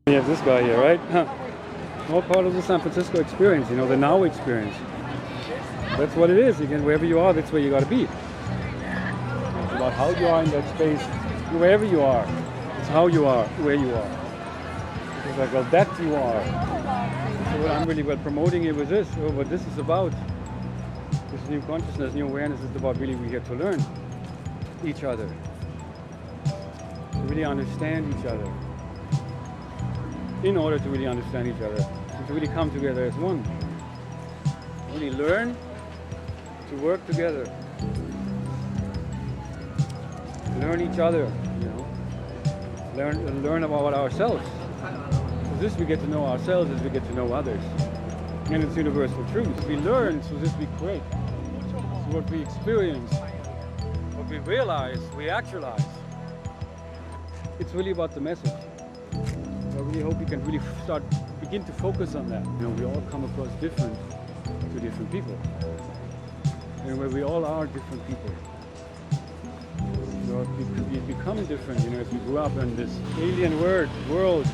You have this guy here, right? All part of the San Francisco experience, the now experience. That's what it is. Again, wherever you are, that's where you got to be. It's about how you are in that space, wherever you are. It's how you are, where you are. It's like, well, that you are. So what I'm really promoting it with this, what this is about, this new consciousness, new awareness is about really we're here to learn each other. To really understand each other. In order to really understand each other. And to really come together as one. Really learn to work together. Learn each other, Learn about ourselves. So this we get to know ourselves as we get to know others. And it's universal truth. We learn, so this we create. So what we experience, what we realize, we actualize. It's really about the message. I really hope you can really begin to focus on that. We all come across different to different people. And where we all are different people. We become different, as we grow up in this alien world,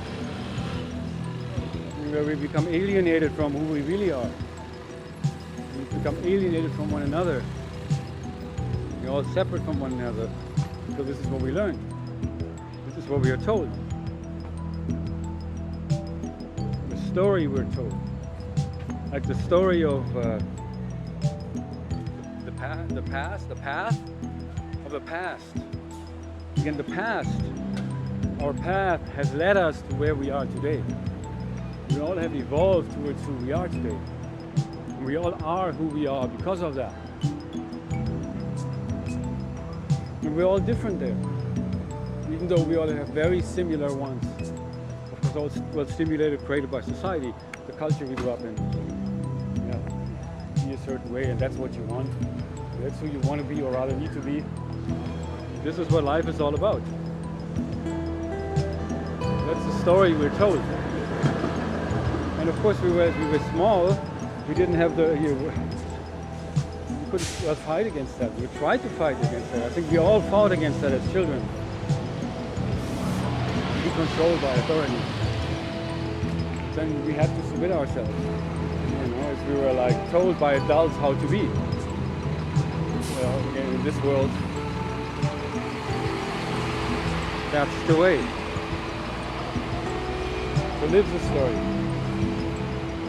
where we become alienated from who we really are. We become alienated from one another. We're all separate from one another. Because this is what we learn. This is what we are told. The story we're told. Like the story of the path of the past. Again, the past, our path has led us to where we are today. We all have evolved towards who we are today. And we all are who we are because of that. And we're all different there. Even though we all have very similar ones. Of course, all stimulated, created by society, the culture we grew up in. Be a certain way, and that's what you want. That's who you want to be or rather need to be. This is what life is all about. That's the story we're told. And of course, we were small. We didn't have we couldn't fight against that. We tried to fight against that. I think we all fought against that as children. Be controlled by authority. Then we had to submit ourselves. As we were told by adults how to be. In this world, that's the way. So live the story.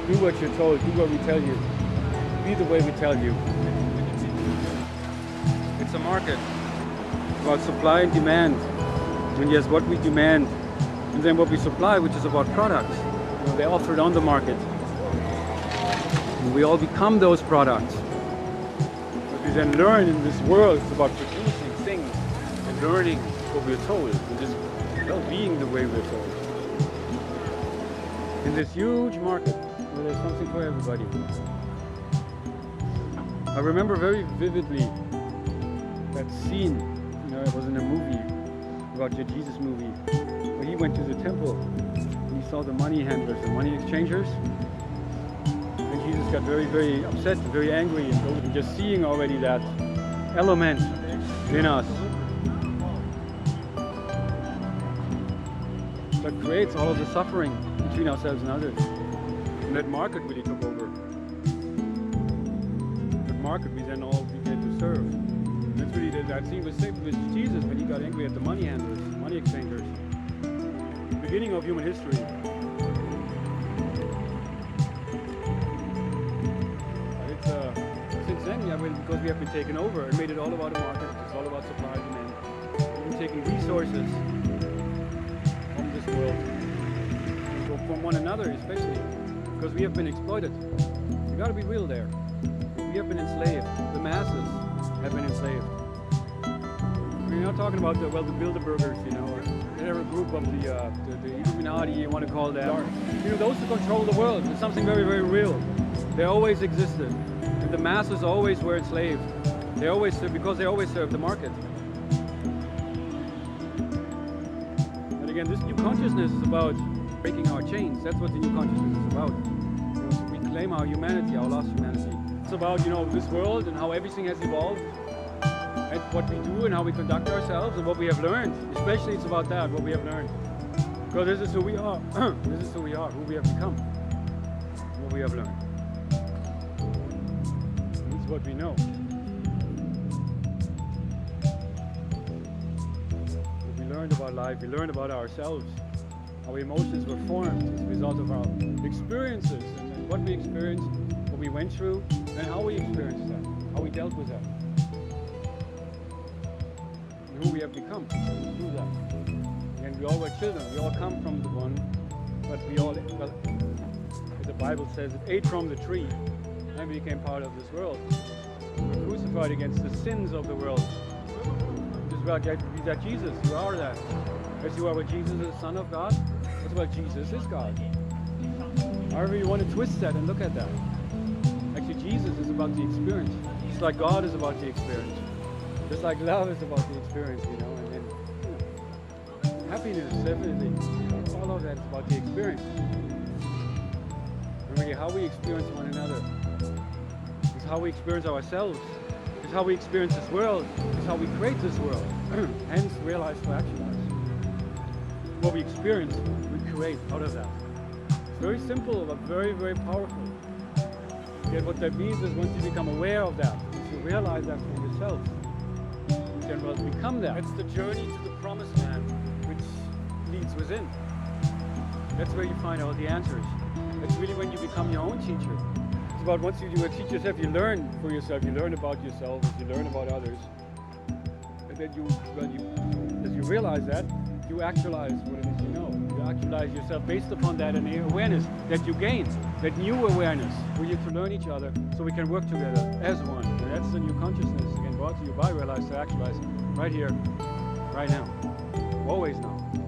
Do what you're told. Do what we tell you. Be the way we tell you. It's a market. It's about supply and demand. And yes, what we demand, and then what we supply, which is about products. They're offered on the market. And we all become those products. What we then learn in this world is about producing things and learning what we're told. And just being the way we're told. In this huge market where there's something for everybody. I remember very vividly that scene, it was in a movie, about the Jesus movie, where he went to the temple and he saw the money handlers, the money exchangers. And Jesus got very, very upset, very angry, and just seeing already that element in us that creates all of the suffering between ourselves and others. And that market really took over. That market we then all began to serve. And that's really that scene was same with Jesus when he got angry at the money handlers, money exchangers. Beginning of human history. Since then, because we have been taken over and made it all about the market, it's all about supply and demand. We've been taking resources from this world, and from one another especially, because we have been exploited. You got to be real there. We have been enslaved. The masses have been enslaved. We're not talking about the Bilderbergers, or whatever group of the Illuminati you want to call them. Those who control the world. It's something very, very real. They always existed. And the masses always were enslaved. Because they always served the market. And again, this new consciousness is about breaking our chains. That's what the new consciousness is about. To reclaim our humanity, our lost humanity. It's about, this world and how everything has evolved. And what we do and how we conduct ourselves and what we have learned. Especially it's about that, what we have learned. Because this is who we are. This is who we are, who we have become, what we have learned. This is what we know. What we learned about life, we learned about ourselves. Our emotions were formed as a result of our experiences and what we experienced, what we went through, and how we experienced that, how we dealt with that. And who we have become through that. And we all were children, we all come from the one, but we all, well, as the Bible says, it ate from the tree and became part of this world. We're crucified against the sins of the world. Just about that Jesus, you are that. As you are what Jesus is, the Son of God, that's what Jesus is God. However you want to twist that and look at that. Actually, Jesus is about the experience. Just like God is about the experience. Just like love is about the experience, you know. And then happiness, definitely. All of that is about the experience. And really how we experience one another. It's how we experience ourselves. It's how we experience this world. It's how we create this world. Hence, realize to actualize. What we experience, we create out of that. It's very simple, but very, very powerful. Yet what that means is once you become aware of that, once you realize that for yourself, you can well become that. It's the journey to the promised land, which leads within. That's where you find all the answers. That's really when you become your own teacher. It's about once you teach yourself, you learn for yourself, you learn about yourself, you learn about others. And then as you realize that, you actualize what it is you know. You actualize yourself based upon that and the awareness that you gain, that new awareness for you to learn each other so we can work together as one. And that's the new consciousness, again, brought to you by Realize to Actualize, right here, right now, always now.